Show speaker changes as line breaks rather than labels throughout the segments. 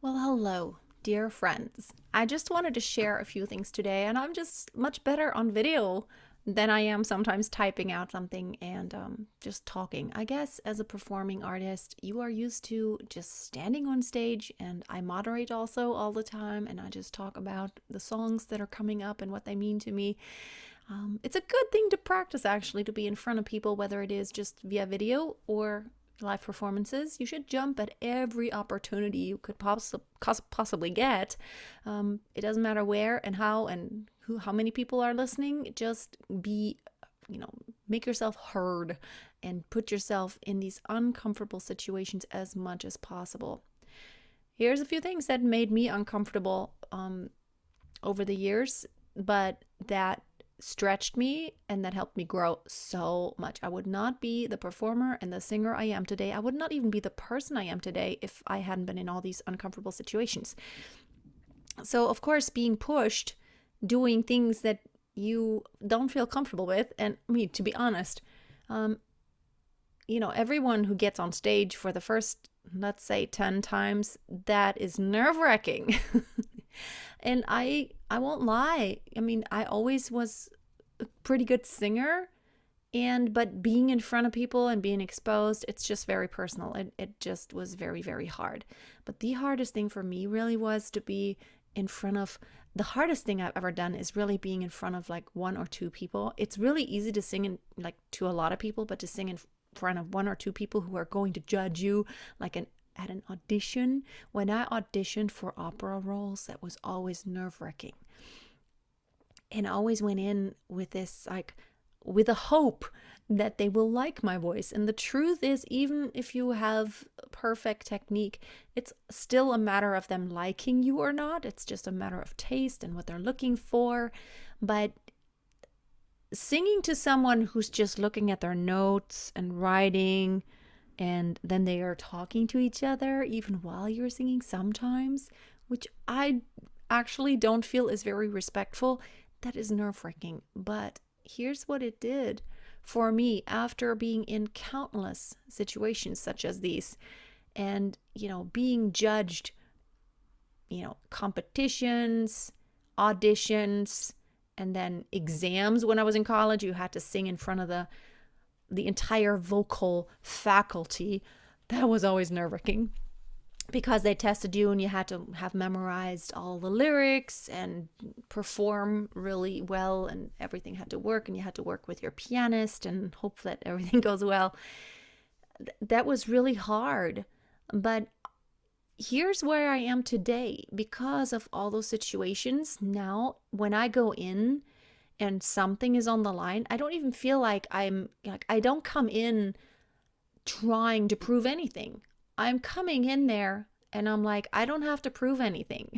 Well, hello, dear friends. I just wanted to share a few things today, and I'm just much better on video than I am sometimes typing out something and just talking. I guess as a performing artist, you are used to just standing on stage, and I moderate also all the time, and I just talk about the songs that are coming up and what they mean to me. It's a good thing to practice actually to be in front of people, whether it is just via video or live performances. You should jump at every opportunity you could possibly get. It doesn't matter where and how and how many people are listening. Just be, make yourself heard and put yourself in these uncomfortable situations as much as possible. Here's a few things that made me uncomfortable over the years, but that stretched me and that helped me grow so much. I would not be the performer and the singer I am today. I would not even be the person I am today if I hadn't been in all these uncomfortable situations. So, of course, being pushed, doing things that you don't feel comfortable with, and I mean, to be honest, um, everyone who gets on stage for the first, let's say, 10 times, that is nerve wracking. And I won't lie. I mean, I always was a pretty good singer, and but being in front of people and being exposed, it's just very personal. It just was very, very hard. But the hardest thing for me really was to be in front of the hardest thing I've ever done is really being in front of like one or two people. It's really easy to sing in like to a lot of people, but to sing in front of one or two people who are going to judge you like at an audition. When I auditioned for opera roles, that was always nerve-wracking. And I always went in with this like with a hope that they will like my voice. And the truth is, even if you have perfect technique, it's still a matter of them liking you or not. It's just a matter of taste and what they're looking for. But singing to someone who's just looking at their notes and writing, and then they are talking to each other even while you're singing sometimes, which I actually don't feel is very respectful, that is nerve wracking. But here's what it did for me after being in countless situations such as these and, being judged, competitions, auditions, and then exams. When I was in college, you had to sing in front of the entire vocal faculty. That was always nerve-wracking because they tested you and you had to have memorized all the lyrics and perform really well, and everything had to work, and you had to work with your pianist and hope that everything goes well. That was really hard. But here's where I am today because of all those situations. Now, when I go in and something is on the line, I don't even feel like I don't come in trying to prove anything. I'm coming in there and I'm like, I don't have to prove anything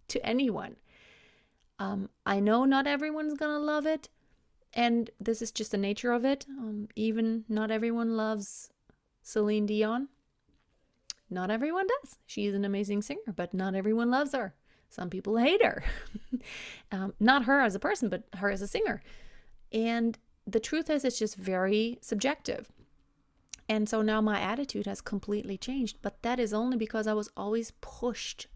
to anyone. I know not everyone's gonna love it, and this is just the nature of it. Even not everyone loves Celine Dion. Not everyone does. She's an amazing singer, but not everyone loves her. Some people hate her. Not her as a person, but her as a singer. And the truth is, it's just very subjective. And so now my attitude has completely changed. But that is only because I was always pushed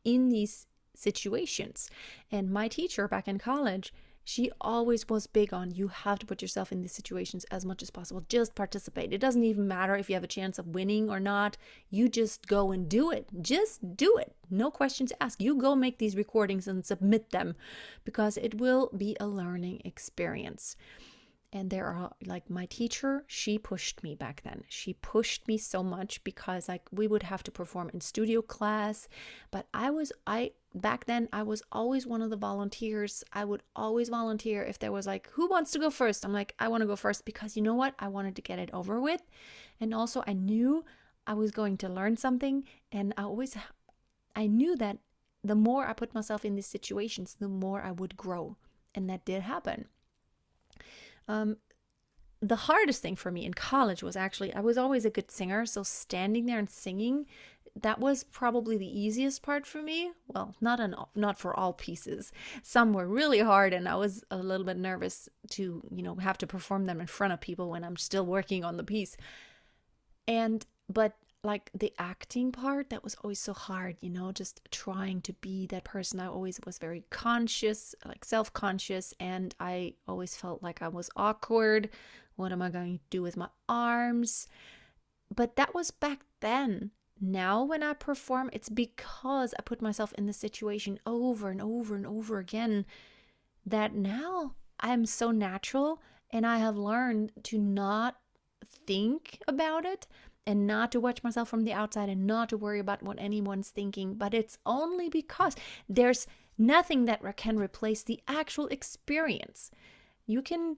in these situations. And my teacher back in college, she always was big on you have to put yourself in these situations as much as possible. Just participate. It doesn't even matter if you have a chance of winning or not. You just go and do it. Just do it. No questions asked. You go make these recordings and submit them because it will be a learning experience. And there are like my teacher, she pushed me back then. She pushed me so much because like we would have to perform in studio class, but I back then I was always one of the volunteers. I would always volunteer if there was like who wants to go first? I'm like I want to go first because you know what? I wanted to get it over with. And also I knew I was going to learn something, and I knew that the more I put myself in these situations, the more I would grow. And that did happen. Um, the hardest thing for me in college was actually I was always a good singer, so standing there and singing, that was probably the easiest part for me. Well, not for all pieces. Some were really hard, and I was a little bit nervous to have to perform them in front of people when I'm still working on the piece. And but like the acting part, that was always so hard, just trying to be that person. I always was very conscious, like self-conscious, and I always felt like I was awkward. What am I going to do with my arms? But that was back then. Now, when I perform, it's because I put myself in the situation over and over and over again that now I'm so natural, and I have learned to not think about it and not to watch myself from the outside and not to worry about what anyone's thinking. But it's only because there's nothing that can replace the actual experience. You can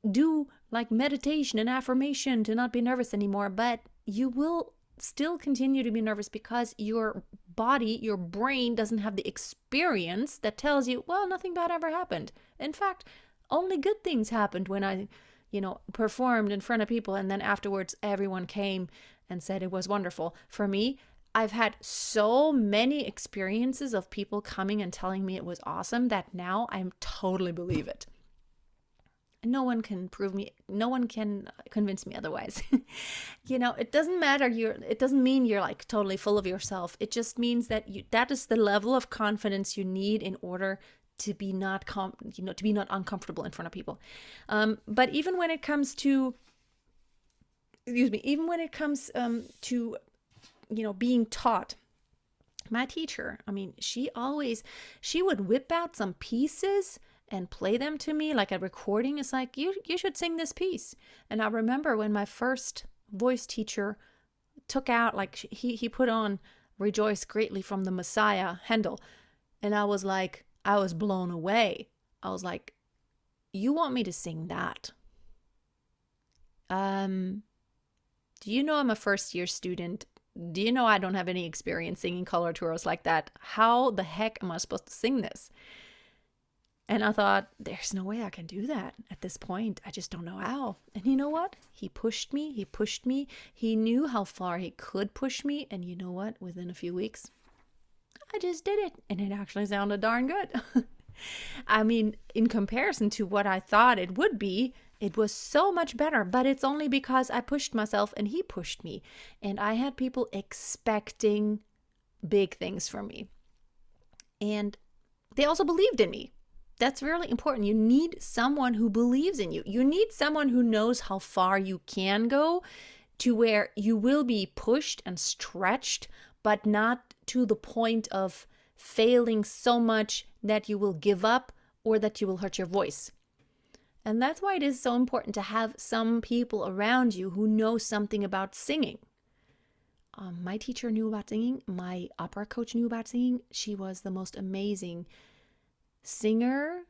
do like meditation and affirmation to not be nervous anymore, but you will still continue to be nervous because your body, your brain doesn't have the experience that tells you, well, nothing bad ever happened. In fact, only good things happened when I, performed in front of people, and then afterwards everyone came and said it was wonderful. For me, I've had so many experiences of people coming and telling me it was awesome that now I totally believe it. No one can no one can convince me otherwise. It doesn't matter, it doesn't mean you're like totally full of yourself. It just means that that is the level of confidence you need in order to be not uncomfortable in front of people. But even when it comes to being taught, my teacher, I mean, she would whip out some pieces and play them to me like a recording. It's like, you should sing this piece. And I remember when my first voice teacher took out, like he put on Rejoice Greatly from the Messiah, Handel. And I was blown away. I was like, you want me to sing that? Do you know I'm a first year student? Do you know I don't have any experience singing coloraturas like that? How the heck am I supposed to sing this? And I thought, there's no way I can do that at this point. I just don't know how. And you know what? He pushed me. He knew how far he could push me. And you know what? Within a few weeks, I just did it. And it actually sounded darn good. I mean, in comparison to what I thought it would be, it was so much better. But it's only because I pushed myself and he pushed me. And I had people expecting big things from me. And they also believed in me. That's really important. You need someone who believes in you. You need someone who knows how far you can go, to where you will be pushed and stretched, but not to the point of failing so much that you will give up or that you will hurt your voice. And that's why it is so important to have some people around you who know something about singing. My teacher knew about singing. My opera coach knew about singing. She was the most amazing singer,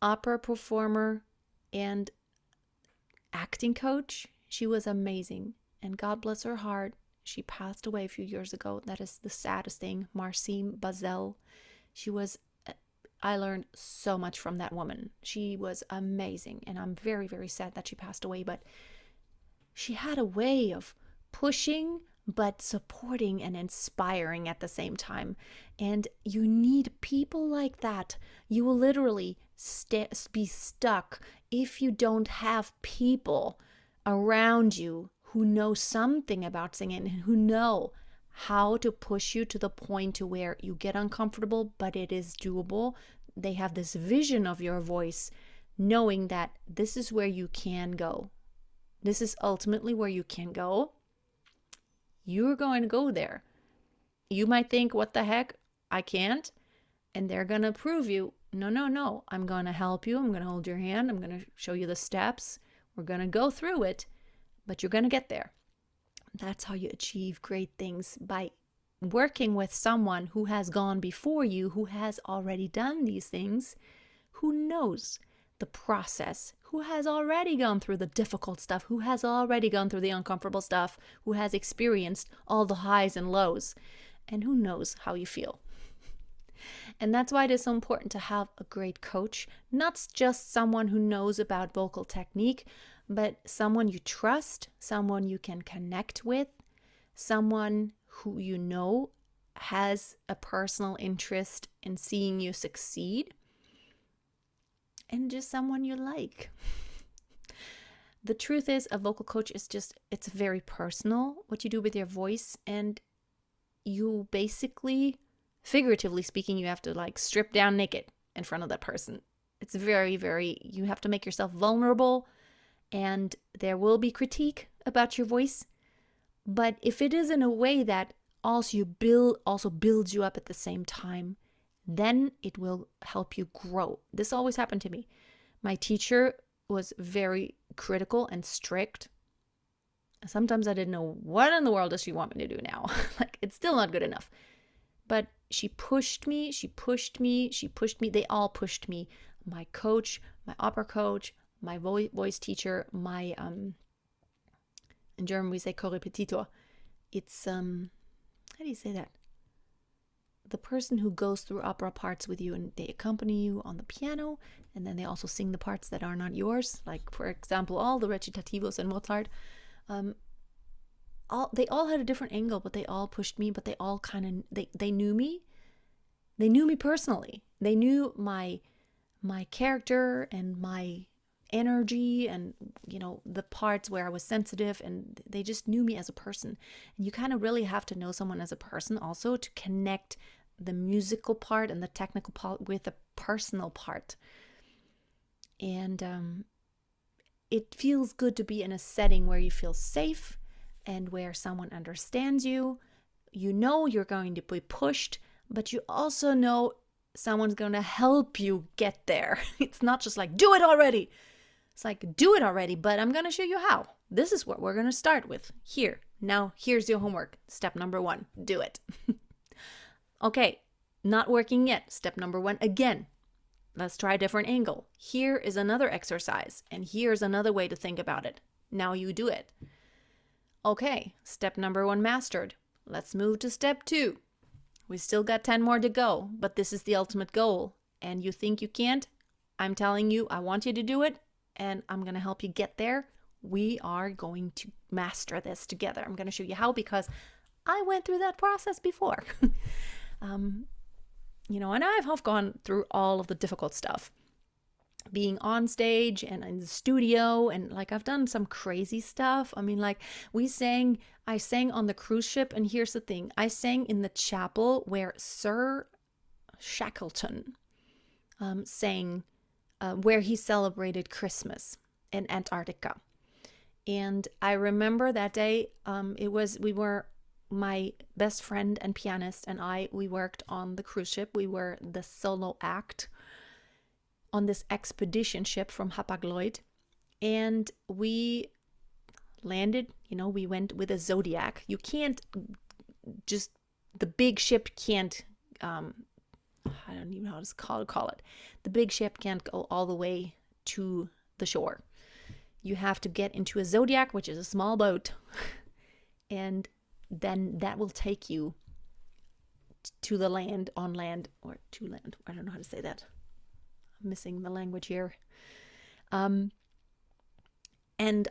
opera performer, and acting coach. She was amazing. And God bless her heart, she passed away a few years ago. That is the saddest thing. Marcime Bazel. I learned so much from that woman. She was amazing. And I'm very, very sad that she passed away. But she had a way of pushing, but supporting and inspiring at the same time. And you need people like that. You will literally be stuck if you don't have people around you who know something about singing and who know how to push you to the point to where you get uncomfortable, but it is doable. They have this vision of your voice, knowing that this is where you can go. This is ultimately where you can go. You're going to go there. You might think, what the heck? I can't. And they're going to prove you, no. I'm going to help you. I'm going to hold your hand. I'm going to show you the steps. We're going to go through it, but you're going to get there. That's how you achieve great things, by working with someone who has gone before you, who has already done these things, who knows the process, who has already gone through the difficult stuff, who has already gone through the uncomfortable stuff, who has experienced all the highs and lows, and who knows how you feel. And that's why it is so important to have a great coach, not just someone who knows about vocal technique, but someone you trust, someone you can connect with, someone who you know has a personal interest in seeing you succeed, and just someone you like. The truth is, a vocal coach is it's very personal what you do with your voice. And you basically, figuratively speaking, you have to like strip down naked in front of that person. It's very, very, you have to make yourself vulnerable, and there will be critique about your voice. But if it is in a way that also builds you up at the same time, then it will help you grow. This always happened to me. My teacher was very critical and strict. Sometimes I didn't know, what in the world does she want me to do now? Like, it's still not good enough. But she pushed me. They all pushed me. My coach, my opera coach, my voice teacher, my in German we say Korrepetitor. It's how do you say that? The person who goes through opera parts with you, and they accompany you on the piano, and then they also sing the parts that are not yours. Like, for example, all the recitativos in Mozart. They all had a different angle, but they all pushed me. But they all kind of they knew me. They knew me personally. They knew my character and my energy, and the parts where I was sensitive, and they just knew me as a person. And you kind of really have to know someone as a person also to connect the musical part and the technical part with the personal part. And it feels good to be in a setting where you feel safe and where someone understands you. You know you're going to be pushed, but you also know someone's going to help you get there. It's not just like, do it already. It's like, do it already, but I'm going to show you how. This is what we're going to start with. Here. Now, here's your homework. Step number 1, do it. Okay, not working yet. Step number 1 again. Let's try a different angle. Here is another exercise, and here's another way to think about it. Now you do it. Okay, step number 1 mastered. Let's move to step 2. We still got 10 more to go, but this is the ultimate goal. And you think you can't? I'm telling you, I want you to do it, and I'm going to help you get there. We are going to master this together. I'm going to show you how, because I went through that process before. And I've gone through all of the difficult stuff. Being on stage and in the studio, and like I've done some crazy stuff. I mean, like I sang on the cruise ship, and here's the thing. I sang in the chapel where Sir Shackleton sang, where he celebrated Christmas in Antarctica. And I remember that day, my best friend and pianist and we worked on the cruise ship. We were the solo act on this expedition ship from Hapag-Lloyd. And we landed, we went with a Zodiac. You can't the big ship can't, I don't even know how to call it. The big ship can't go all the way to the shore. You have to get into a Zodiac, which is a small boat, and then that will take you to the land, on land, or to land. I don't know how to say that. I'm missing the language here. And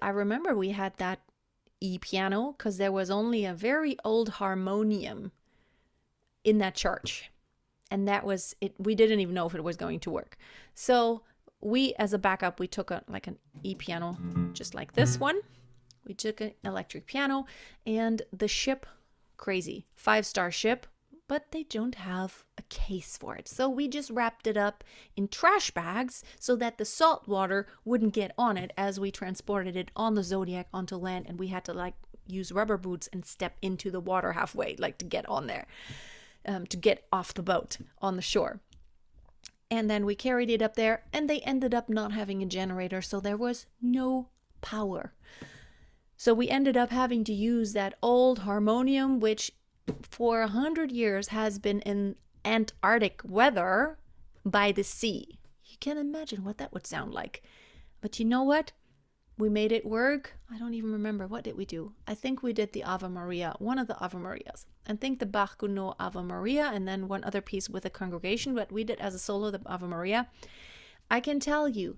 I remember we had that piano because there was only a very old harmonium in that church. And that was it. We didn't even know if it was going to work. So we, as a backup, we took an piano, just like this one. We took an electric piano, and the ship, crazy, 5-star ship, but they don't have a case for it. So we just wrapped it up in trash bags so that the salt water wouldn't get on it as we transported it on the Zodiac onto land. And we had to use rubber boots and step into the water halfway, to get on there, to get off the boat on the shore. And then we carried it up there, and they ended up not having a generator, so there was no power. So we ended up having to use that old harmonium, which for 100 years has been in Antarctic weather by the sea. You can imagine what that would sound like. But you know what? We made it work. I don't even remember. What did we do? I think we did the Ave Maria, one of the Ave Marias. I think the Bach Gounod Ave Maria, and then one other piece with a congregation, but we did as a solo the Ave Maria. I can tell you,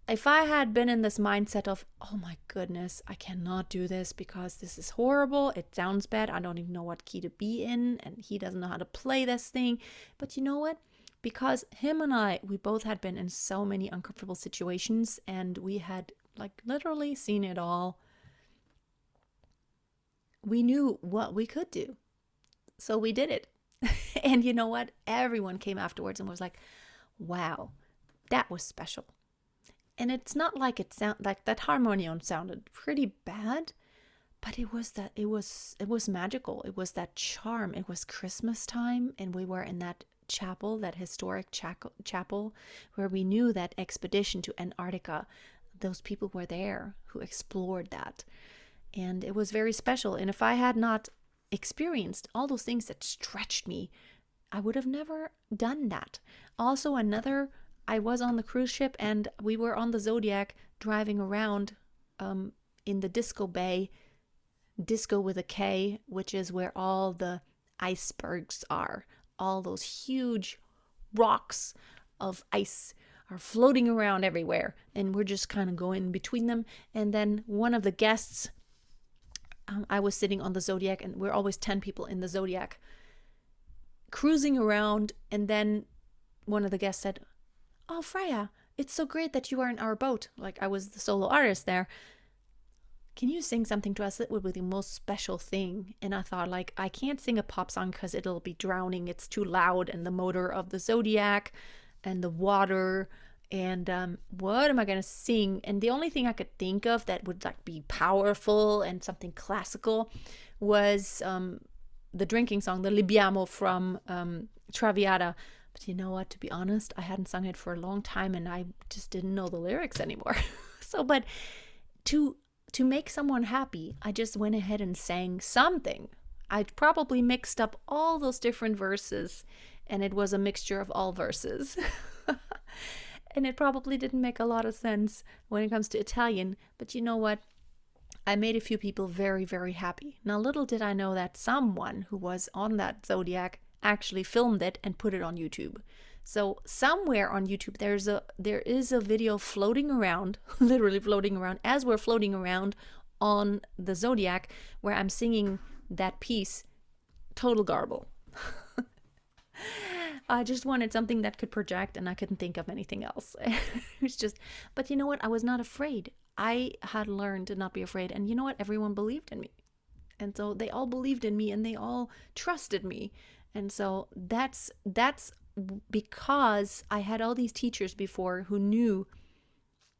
if I had been in this mindset of, oh my goodness, I cannot do this because this is horrible, it sounds bad, I don't even know what key to be in, and he doesn't know how to play this thing. But you know what? Because him and we both had been in so many uncomfortable situations, and we had like literally seen it all. We knew what we could do. So we did it. And you know what? Everyone came afterwards and was like, wow, that was special. And it's not like it sound like that harmonium sounded pretty bad, but it was magical. It was that charm. It was Christmas time, and we were in that chapel, that historic chapel, where we knew that expedition to Antarctica. Those people were there who explored that, and it was very special. And if I had not experienced all those things that stretched me, I would have never done that. Also, I was on the cruise ship and we were on the Zodiac driving around in the Disco Bay, Disco with a K, which is where all the icebergs are. All those huge rocks of ice are floating around everywhere, and we're just kind of going between them. And then one of the guests, I was sitting on the Zodiac, and we're always 10 people in the Zodiac, cruising around, and then one of the guests said, "Oh, Freya, it's so great that you are in our boat." Like, I was the solo artist there. "Can you sing something to us? That would be the most special thing." And I thought, like, I can't sing a pop song because it'll be drowning. It's too loud, and the motor of the Zodiac and the water, and what am I gonna sing? And the only thing I could think of that would like be powerful and something classical was the drinking song, the Libiamo from Traviata. But you know what? To be honest, I hadn't sung it for a long time, and I just didn't know the lyrics anymore. But to make someone happy, I just went ahead and sang something. I probably mixed up all those different verses, and it was a mixture of all verses. And it probably didn't make a lot of sense when it comes to Italian, but you know what? I made a few people very, very happy. Now, little did I know that someone who was on that Zodiac actually filmed it and put it on YouTube. So somewhere on YouTube, there is a video floating around, literally floating around, as we're floating around on the Zodiac, where I'm singing that piece, total garble. I just wanted something that could project, and I couldn't think of anything else. It's just, but you know what? I was not afraid. I had learned to not be afraid. And you know what? Everyone believed in me. And so they all believed in me, and they all trusted me. And so that's because I had all these teachers before who knew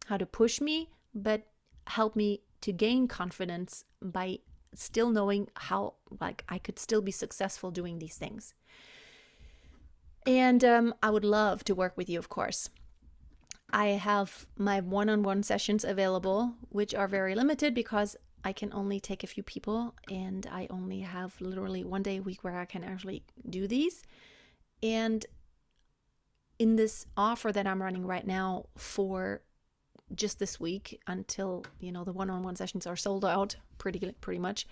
how to push me, but help me to gain confidence by still knowing how, like, I could still be successful doing these things. And I would love to work with you, of course. I have my one-on-one sessions available, which are very limited because I can only take a few people, and I only have literally one day a week where I can actually do these. And in this offer that I'm running right now for just this week until, the one-on-one sessions are sold out pretty much,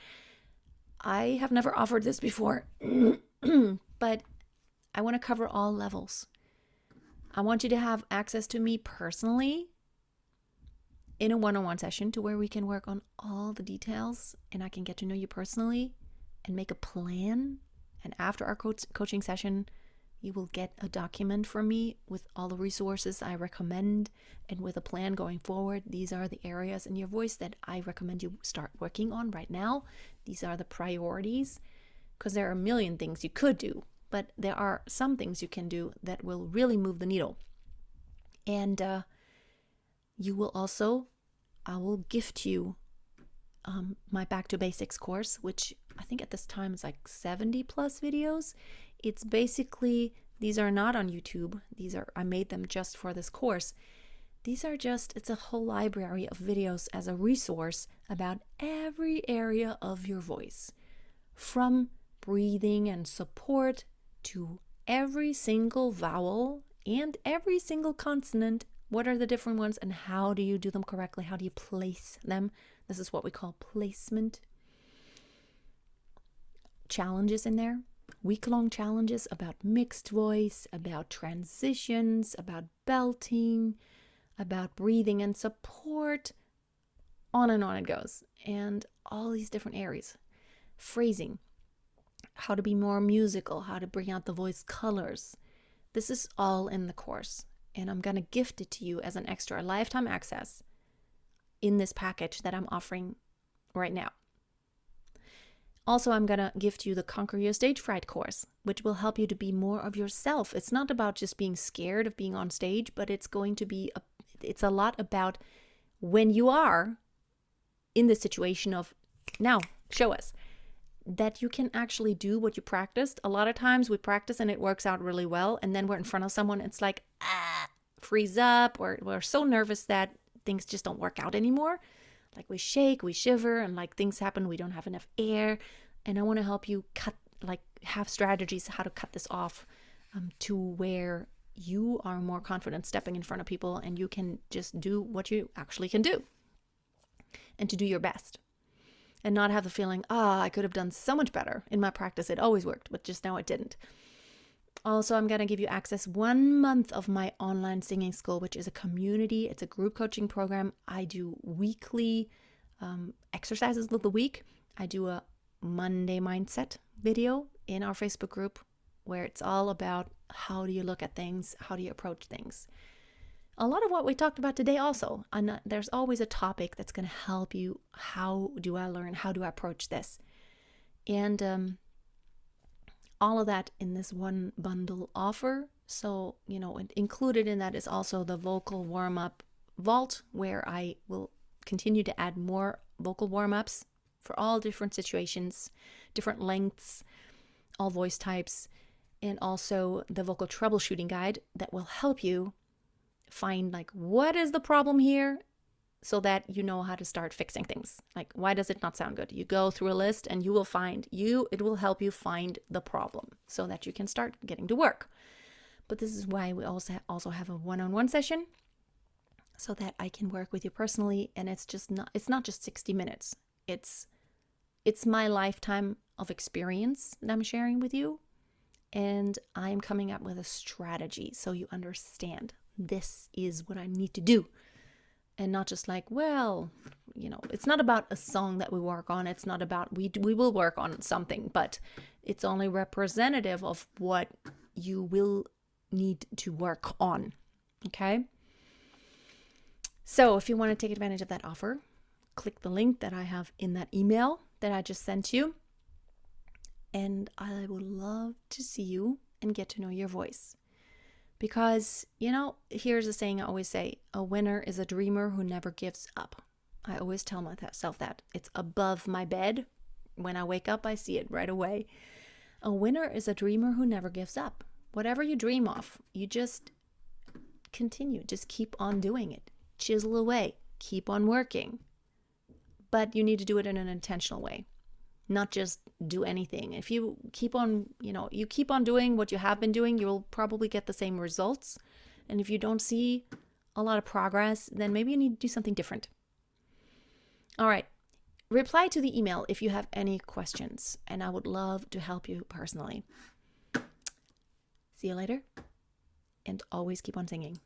I have never offered this before, but I want to cover all levels. I want you to have access to me personally in a one-on-one session to where we can work on all the details, and I can get to know you personally and make a plan. And after our coaching session, you will get a document from me with all the resources I recommend and with a plan going forward. These are the areas in your voice that I recommend you start working on right now. These are the priorities, because there are a million things you could do, but there are some things you can do that will really move the needle. And you will also, I will gift you my Back to Basics course, which I think at this time is like 70 plus videos. It's basically, these are not on YouTube. I made them just for this course. It's a whole library of videos as a resource about every area of your voice, from breathing and support to every single vowel and every single consonant. What are the different ones and how do you do them correctly? How do you place them? This is what we call placement. Challenges in there, week-long challenges about mixed voice, about transitions, about belting, about breathing and support. On and on it goes. And all these different areas. Phrasing, how to be more musical, how to bring out the voice colors. This is all in the course, and I'm going to gift it to you as an extra lifetime access. in this package that I'm offering right now. Also, I'm going to gift you the Conquer Your Stage Fright course, which will help you to be more of yourself. It's not about just being scared of being on stage, but it's a lot about when you are in the situation of, now, show us, that you can actually do what you practiced. A lot of times we practice and it works out really well, and then we're in front of someone, it's like, freeze up, or we're so nervous that things just don't work out anymore. Like we shake, we shiver, and like things happen, we don't have enough air. And I want to help you have strategies how to cut this off to where you are more confident stepping in front of people and you can just do what you actually can do and to do your best and not have the feeling, I could have done so much better. In my practice, it always worked, but just now it didn't. Also, I'm going to give you access 1 month of my online singing school, which is a community. It's a group coaching program. I do weekly exercises of the week. I do a Monday mindset video in our Facebook group where it's all about how do you look at things, how do you approach things. A lot of what we talked about today also, there's always a topic that's going to help you. How do I learn? How do I approach this? And all of that in this one bundle offer. So, included in that is also the vocal warm-up vault, where I will continue to add more vocal warm-ups for all different situations, different lengths, all voice types, and also the vocal troubleshooting guide that will help you find what is the problem here, so that you know how to start fixing things. Why does it not sound good? You go through a list and you will find it will help you find the problem so that you can start getting to work. But this is why we also have a one-on-one session, so that I can work with you personally. And it's not just 60 minutes. It's my lifetime of experience that I'm sharing with you. And I'm coming up with a strategy so you understand this is what I need to do. And not just it's not about a song that we work on. It's not about, we will work on something, but it's only representative of what you will need to work on. Okay? So if you want to take advantage of that offer, click the link that I have in that email that I just sent you. And I would love to see you and get to know your voice. Because, here's a saying I always say, a winner is a dreamer who never gives up. I always tell myself that. It's above my bed. When I wake up, I see it right away. A winner is a dreamer who never gives up. Whatever you dream of, you just continue. Just keep on doing it. Chisel away. Keep on working. But you need to do it in an intentional way. Not just do anything. If you keep on, you keep on doing what you have been doing, you'll probably get the same results. And if you don't see a lot of progress, then maybe you need to do something different. All right. Reply to the email if you have any questions, and I would love to help you personally. See you later, and always keep on singing.